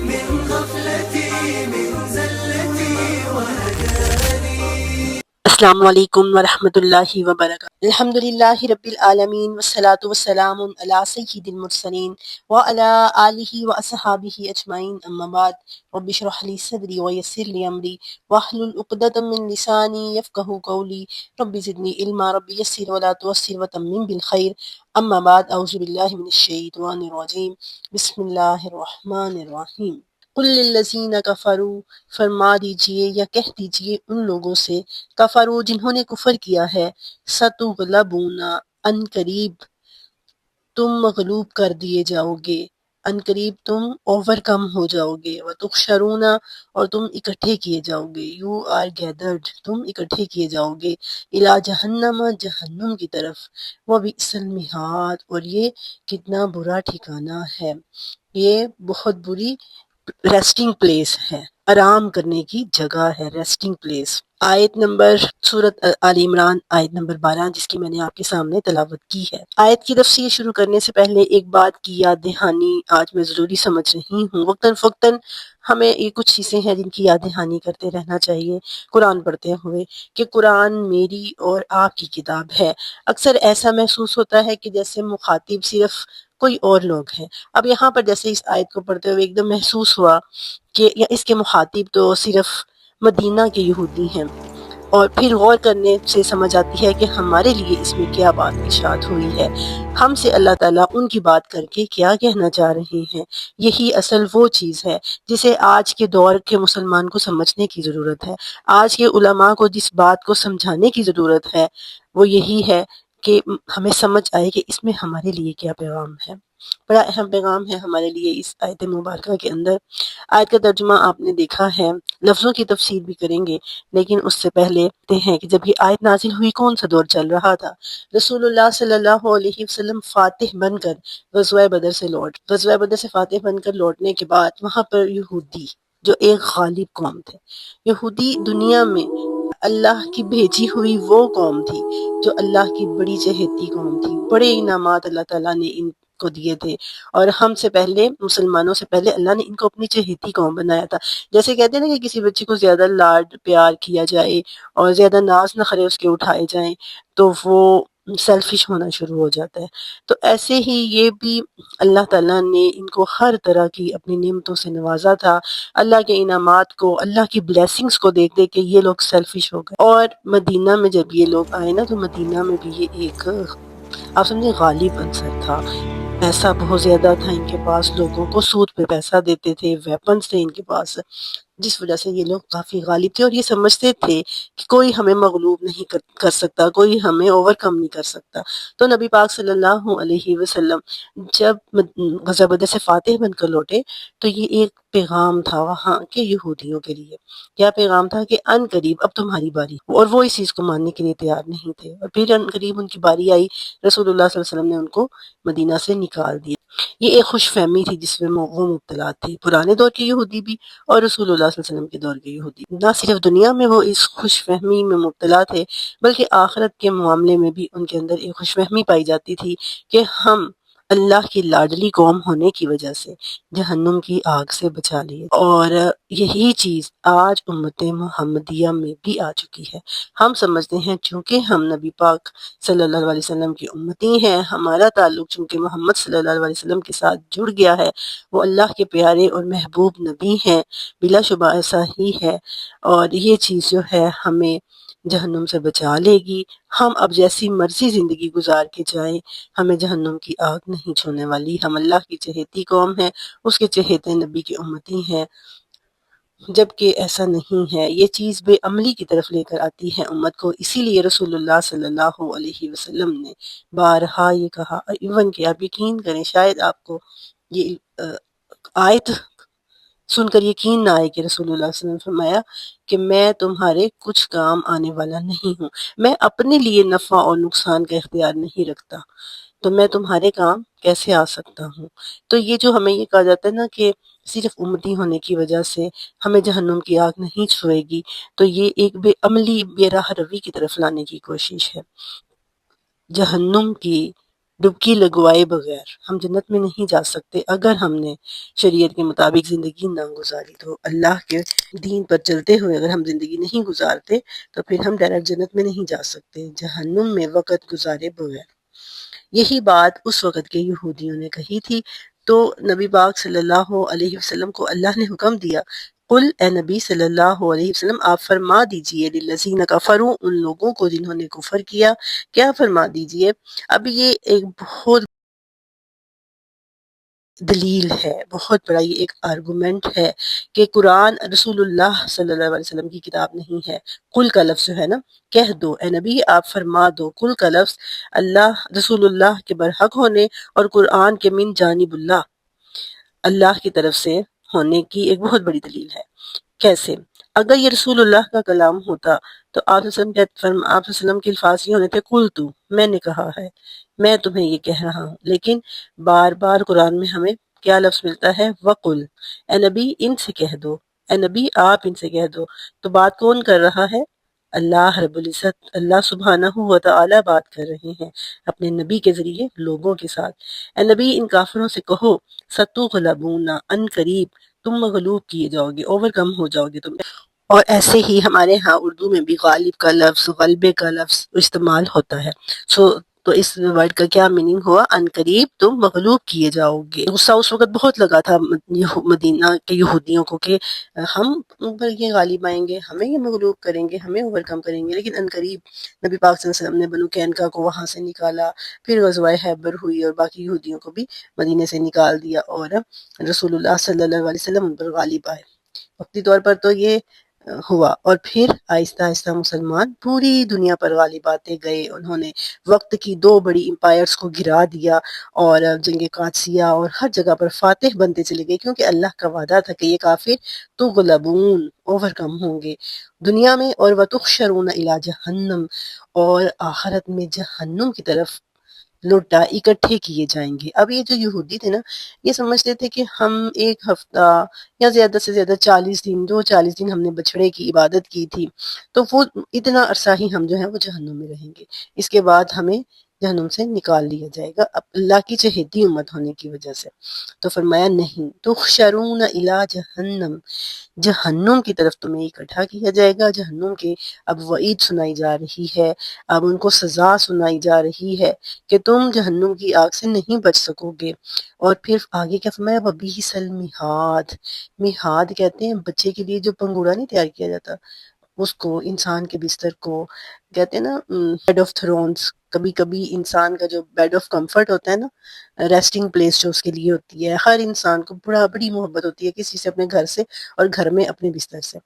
من غفلتي من زلتي وهداني. السلام علیکم ورحمۃ اللہ وبرکاتہ۔ الحمد للہ رب العالمین والصلاة والسلام علی سید المرسلین وعلی آلہ واصحابہ اجمعین، اما بعد، رب اشرح لی صدری ویسر لی امری واحلل عقدۃ من لسانی یفقہوا قولی، رب زدنی علما، رب یسر ولا تعسر وتمم بالخیر، اما بعد، اعوذ باللہ من الشیطان الرجیم، بسم اللہ الرحمن الرحیم۔ قل للذین کفروا، فرما دیجئے یا کہہ دیجئے ان لوگوں سے کفروا جنہوں نے کفر کیا ہے، ستغلبون، ان قریب تم مغلوب کر دیے جاؤ گے، ان قریب تم اوور کم ہو جاؤ گے، وتحشرون، اور تم اکٹھے کیے جاؤ گے، یو آر گیدرڈ، تم اکٹھے کیے جاؤ گے، الی جہنم، جہنم کی طرف، وبئس المہاد، اور یہ کتنا برا ٹھکانہ ہے، یہ بہت بری ریسٹنگ پلیس ہے، آرام کرنے کی جگہ ہے، ریسٹنگ پلیس۔ آیت نمبر سورۃ آل عمران، آیت نمبر 12، جس کی میں نے آپ کے سامنے تلاوت کی ہے۔ آیت کی تفسیر شروع کرنے سے پہلے ایک بات کی یاد دہانی آج میں ضروری سمجھ رہی ہوں۔ وقتاً فوقتاً ہمیں یہ کچھ چیزیں ہیں جن کی یاد دہانی کرتے رہنا چاہیے قرآن پڑھتے ہوئے، کہ قرآن میری اور آپ کی کتاب ہے۔ اکثر ایسا محسوس ہوتا ہے کہ جیسے مخاطب صرف کوئی اور لوگ ہیں۔ اب یہاں پر جیسے اس آیت کو پڑھتے ہوئے ایک دم محسوس ہوا کہ یا اس کے مخاطب تو صرف مدینہ کے یہودی ہیں، اور پھر غور کرنے سے سمجھ آتی ہے کہ ہمارے لیے اس میں کیا بات ارشاد ہوئی ہے، ہم سے اللہ تعالیٰ ان کی بات کر کے کیا کہنا چاہ رہے ہیں۔ یہی اصل وہ چیز ہے جسے آج کے دور کے مسلمان کو سمجھنے کی ضرورت ہے۔ آج کے علماء کو جس بات کو سمجھانے کی ضرورت ہے وہ یہی ہے کہ ہمیں سمجھ آئے کہ اس میں ہمارے لیے کیا پیغام ہے۔ بڑا اہم پیغام ہے ہمارے لیے اس آیت مبارکہ کے اندر۔ آیت کا ترجمہ آپ نے دیکھا ہے، لفظوں کی تفسیر بھی کریں گے، لیکن اس سے پہلے کہتے ہیں کہ جب یہ آیت نازل ہوئی کون سا دور چل رہا تھا؟ رسول اللہ صلی اللہ علیہ وسلم فاتح بن کر غزوہ بدر سے فاتح بن کر لوٹنے کے بعد وہاں پر یہودی جو ایک غالب قوم تھے، یہودی دنیا میں اللہ کی بھیجی ہوئی وہ قوم تھی جو اللہ کی بڑی چہیتی قوم تھی، بڑے انعامات اللہ تعالیٰ نے ان کو دیے تھے، اور ہم سے پہلے، مسلمانوں سے پہلے اللہ نے ان کو اپنی چہیتی قوم بنایا تھا۔ جیسے کہتے ہیں نا کہ کسی بچے کو زیادہ لاڈ پیار کیا جائے اور زیادہ ناز نخرے اس کے اٹھائے جائیں تو وہ سیلفش ہونا شروع ہو جاتا ہے، تو ایسے ہی یہ بھی اللہ تعالیٰ نے ان کو ہر طرح کی اپنی نعمتوں سے نوازا تھا۔ اللہ کے انعامات کو، اللہ کی بلیسنگز کو دیکھ دیکھ کے یہ لوگ سیلفش ہو گئے، اور مدینہ میں جب یہ لوگ آئے نا تو مدینہ میں بھی یہ ایک، آپ سمجھیں، غالب عنصر تھا۔ پیسہ بہت زیادہ تھا ان کے پاس، لوگوں کو سود پہ پیسہ دیتے تھے، ویپنز تھے ان کے پاس، جس وجہ سے یہ لوگ کافی غالب تھے، اور یہ سمجھتے تھے کہ کوئی ہمیں مغلوب نہیں کر سکتا، کوئی ہمیں اوور کم نہیں کر سکتا۔ تو نبی پاک صلی اللہ علیہ وسلم جب غزوہ بدر سے فاتح بن کر لوٹے تو یہ ایک پیغام تھا وہاں کے یہودیوں کے لیے۔ کیا پیغام تھا؟ کہ ان قریب اب تمہاری باری، اور وہ اس چیز کو ماننے کے لیے تیار نہیں تھے، اور پھر ان قریب ان کی باری آئی، رسول اللہ صلی اللہ علیہ وسلم نے ان کو مدینہ سے نکال دیا۔ یہ ایک خوش فہمی تھی جس میں وہ مبتلا تھے، پرانے دور کے یہودی بھی اور رسول اللہ صلی اللہ علیہ وسلم کے دور کے یہودی۔ نہ صرف دنیا میں وہ اس خوش فہمی میں مبتلا تھے، بلکہ آخرت کے معاملے میں بھی ان کے اندر ایک خوش فہمی پائی جاتی تھی کہ ہم اللہ کی لاڈلی قوم ہونے کی وجہ سے جہنم کی آگ سے بچا لیے، اور یہی چیز آج امت محمدیہ میں بھی آ چکی ہے۔ ہم سمجھتے ہیں چونکہ ہم نبی پاک صلی اللہ علیہ وسلم کی امتی ہیں، ہمارا تعلق چونکہ محمد صلی اللہ علیہ وسلم کے ساتھ جڑ گیا ہے، وہ اللہ کے پیارے اور محبوب نبی ہیں، بلا شبہ ایسا ہی ہے، اور یہ چیز جو ہے ہمیں جہنم سے بچا لے گی۔ ہم اب جیسی مرضی زندگی گزار کے جائیں، ہمیں جہنم کی آگ نہیں چھونے والی۔ ہم اللہ کی چہیتی قوم ہیں، اس کے چہیتے نبی کی امتی ہیں، جبکہ ایسا نہیں ہے۔ یہ چیز بے عملی کی طرف لے کر آتی ہے امت کو، اسی لیے رسول اللہ صلی اللہ علیہ وسلم نے بارہا یہ کہا، ایون کہ آپ یقین کریں، شاید آپ کو یہ آیت سن کر یقین نہ آئے کہ رسول اللہ صلی اللہ علیہ وسلم نے فرمایا کہ میں تمہارے کچھ کام آنے والا نہیں ہوں، میں اپنے لیے نفع اور نقصان کا اختیار نہیں رکھتا، تو میں تمہارے کام کیسے آ سکتا ہوں؟ تو یہ جو ہمیں یہ کہا جاتا ہے نا کہ صرف امتی ہونے کی وجہ سے ہمیں جہنم کی آگ نہیں چھوئے گی، تو یہ ایک بے عملی، بے راہ روی کی طرف لانے کی کوشش ہے۔ جہنم کی ڈبکی لگوائے بغیر ہم جنت میں نہیں جا سکتے اگر ہم نے شریعت کے مطابق زندگی نہ گزاری تو اللہ کے دین پر چلتے ہوئے اگر ہم زندگی نہیں گزارتے تو پھر ہم ڈائریکٹ جنت میں نہیں جا سکتے جہنم میں وقت گزارے بغیر۔ یہی بات اس وقت کے یہودیوں نے کہی تھی، تو نبی پاک صلی اللہ علیہ وسلم کو اللہ نے حکم دیا، قل اے نبی صلی اللہ علیہ وسلم آپ فرما دیجئے للذین کفروا ان لوگوں کو جنہوں نے کفر کیا، کیا فرما دیجئے۔ اب یہ ایک بہت دلیل ہے، بہت بڑا یہ ایک آرگومنٹ ہے کہ قرآن رسول اللہ صلی اللہ علیہ وسلم کی کتاب نہیں ہے۔ قل کا لفظ جو ہے نا، کہہ دو اے نبی آپ فرما دو، قل کا لفظ اللہ رسول اللہ کے برحق ہونے اور قرآن کے من جانب اللہ کی طرف سے ہونے کی ایک بہت بڑی دلیل ہے۔ کیسے؟ اگر یہ رسول اللہ کا کلام ہوتا تو آپ صلی اللہ علیہ وسلم کے الفاظ یہ ہونے تھے، قل تو میں نے کہا ہے، میں تمہیں یہ کہہ رہا ہوں، لیکن بار بار قرآن میں ہمیں کیا لفظ ملتا ہے، وقل، اے نبی ان سے کہہ دو، اے نبی آپ ان سے کہہ دو۔ تو بات کون کر رہا ہے؟ اللہ رب العزت، اللہ سبحانہ و تعالی بات کر رہے ہیں اپنے نبی کے ذریعے لوگوں کے ساتھ۔ اے نبی ان کافروں سے کہو، ستغلبون، ان قریب تم مغلوب کیے جاؤ گے، اوور کم ہو جاؤ گے تم۔ اور ایسے ہی ہمارے ہاں اردو میں بھی غالب کا لفظ، غلبے کا لفظ استعمال ہوتا ہے۔ تو اس ورڈ کا کیا میننگ ہوا؟ ان قریب تم مغلوب کیے جاؤ گے۔ غصہ اس وقت بہت لگا تھا مدینہ کے یہودیوں کو کہ ہم پر یہ غالب آئیں گے، ہمیں یہ مغلوب کریں گے، ہمیں اوور کم کریں گے، لیکن ان قریب نبی پاک صلی اللہ علیہ وسلم نے بنو قینقاع کو وہاں سے نکالا، پھر غزوہ خیبر ہوئی اور باقی یہودیوں کو بھی مدینے سے نکال دیا اور رسول اللہ صلی اللہ علیہ وسلم ان پر غالب آئے۔ وقتی طور پر تو یہ ہوا، اور پھر آہستہ آہستہ مسلمان پوری دنیا پر غالب آتے گئے۔ انہوں نے وقت کی دو بڑی امپائرز کو گرا دیا اور جنگ قادسیہ اور ہر جگہ پر فاتح بنتے چلے گئے، کیونکہ اللہ کا وعدہ تھا کہ یہ کافر تغلبون، اوور کم ہوں گے دنیا میں، اور وتحشرون الی جہنم، اور آخرت میں جہنم کی طرف لوٹا اکٹھے کیے جائیں گے۔ اب یہ جو یہودی تھے نا، یہ سمجھتے تھے کہ ہم ایک ہفتہ یا زیادہ سے زیادہ 40 دن، جو 40 دن ہم نے بچھڑے کی عبادت کی تھی، تو وہ اتنا عرصہ ہی ہم جو ہے وہ جہنم میں رہیں گے، اس کے بعد ہمیں جہنم سے نکال لیا جائے گا اب اللہ کی چہیتی امت ہونے کی وجہ سے۔ تو فرمایا نہیں، تحشرون الی جہنم، جہنم کی طرف تمہیں اکٹھا کیا جائے گا۔ جہنم کے اب وعید سنائی جا رہی ہے، اب ان کو سزا سنائی جا رہی ہے کہ تم جہنم کی آگ سے نہیں بچ سکو گے۔ اور پھر آگے کیا فرمایا، وَبِئْسَ الْمِہَادُ، میہاد کہتے ہیں بچے کے لیے جو پنگوڑا نہیں تیار کیا جاتا، اس کو، انسان کے بستر کو کہتے ہیں نا بیڈ آف تھرونز۔ کبھی کبھی انسان کا جو بیڈ آف کمفرٹ ہوتا ہے نا، ریسٹنگ پلیس جو اس کے لیے ہوتی ہے، ہر انسان کو بڑی محبت ہوتی ہے کسی سے اپنے گھر سے، اور گھر میں اپنے بستر سے۔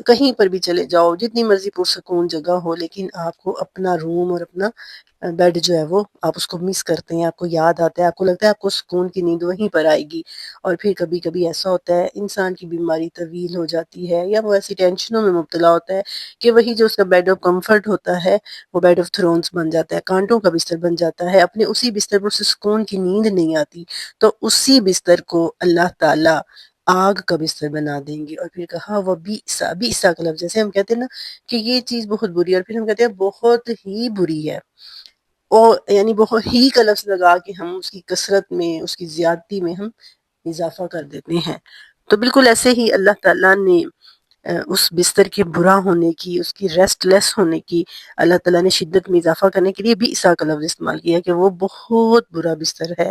کہیں پر بھی چلے جاؤ، جتنی مرضی پرسکون جگہ ہو، لیکن آپ کو اپنا روم اور اپنا بیڈ جو ہے وہ آپ اس کو مس کرتے ہیں، آپ کو یاد آتا ہے، آپ کو لگتا ہے آپ کو سکون کی نیند وہیں پر آئے گی۔ اور پھر کبھی کبھی ایسا ہوتا ہے انسان کی بیماری طویل ہو جاتی ہے، یا وہ ایسی ٹینشنوں میں مبتلا ہوتا ہے کہ وہی جو اس کا بیڈ آف کمفرٹ ہوتا ہے وہ بیڈ آف تھرونز بن جاتا ہے، کانٹوں کا بستر بن جاتا ہے، اپنے اسی بستر پر اسے سکون کی نیند نہیں آتی، تو اسی بستر کو اللہ تعالیٰ آگ کا بستر بنا دیں گے۔ اور پھر کہا وہ بیسا کا لفظ، جیسے ہم کہتے ہیں نا کہ یہ چیز بہت بری ہے، اور پھر ہم کہتے ہیں بہت ہی بری ہے، اور یعنی بہت ہی کا لفظ لگا کے ہم اس کی کثرت میں، اس کی زیادتی میں ہم اضافہ کر دیتے ہیں۔ تو بالکل ایسے ہی اللہ تعالیٰ نے اس بستر کے برا ہونے کی، اس کی ریسٹ لیس ہونے کی، اللہ تعالیٰ نے شدت میں اضافہ کرنے کے لیے بیسا کا لفظ استعمال کیا کہ وہ بہت برا بستر ہے۔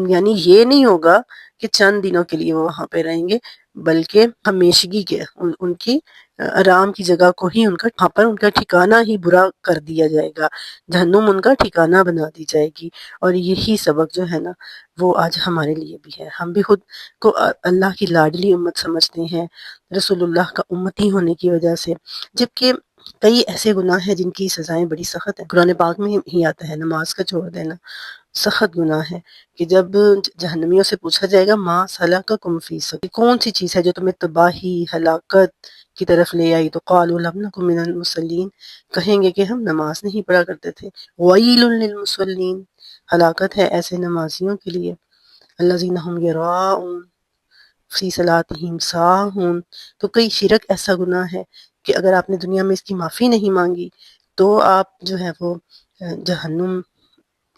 یعنی یہ نہیں ہوگا کہ چند دنوں کے لیے وہ وہاں پہ رہیں گے، بلکہ ہمیشگی کے ان کی آرام کی جگہ کو ہی وہاں پر ان کا ٹھکانہ ہی برا کر دیا جائے گا، جہنم ان کا ٹھکانہ بنا دی جائے گی۔ اور یہی سبق جو ہے نا وہ آج ہمارے لیے بھی ہے۔ ہم بھی خود کو اللہ کی لاڈلی امت سمجھتے ہیں رسول اللہ کا امتی ہونے کی وجہ سے، جبکہ کئی ایسے گناہ ہیں جن کی سزائیں بڑی سخت ہیں۔ قرآن پاک میں ہی آتا ہے نماز کا چھوڑ دینا سخت گناہ ہے، کہ جب جہنمیوں سے پوچھا جائے گا ما سلککم فی سقر، کون سی چیز ہے جو تمہیں تباہی، ہلاکت کی طرف لے آئی، تو قالوا لم نک من المصلین، کہیں گے کہ ہم نماز نہیں پڑھا کرتے تھے۔ ویل للمصلین، ہلاکت ہے ایسے نمازیوں کے لیے، الذین هم یراؤون فی صلاتہم ساہون۔ تو کئی شرک ایسا گناہ ہے کہ اگر آپ نے دنیا میں اس کی معافی نہیں مانگی تو آپ جو ہے وہ جہنم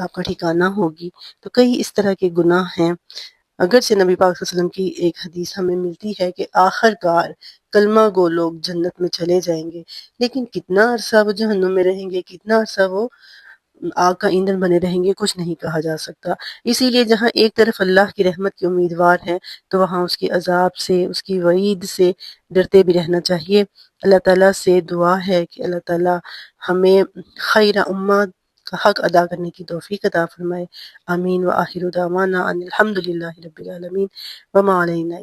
آپ کا ٹھکانہ ہوگی۔ تو کئی اس طرح کے گناہ ہیں۔ اگرچہ نبی پاک صلی اللہ علیہ وسلم کی ایک حدیث ہمیں ملتی ہے کہ آخر کار کلمہ گو لوگ جنت میں چلے جائیں گے، لیکن کتنا عرصہ وہ جہنم میں رہیں گے، کتنا عرصہ وہ آگ کا ایندھن بنے رہیں گے، کچھ نہیں کہا جا سکتا۔ اسی لیے جہاں ایک طرف اللہ کی رحمت کے امیدوار ہیں تو وہاں اس کی عذاب سے، اس کی وعید سے ڈرتے بھی رہنا چاہیے۔ اللہ تعالیٰ سے دعا ہے کہ اللہ تعالیٰ ہمیں خیر امت کا حق ادا کرنے کی توفیق عطا فرمائے۔ آمین۔ وآخر دعوانا ان الحمد للہ رب العالمین وما علینا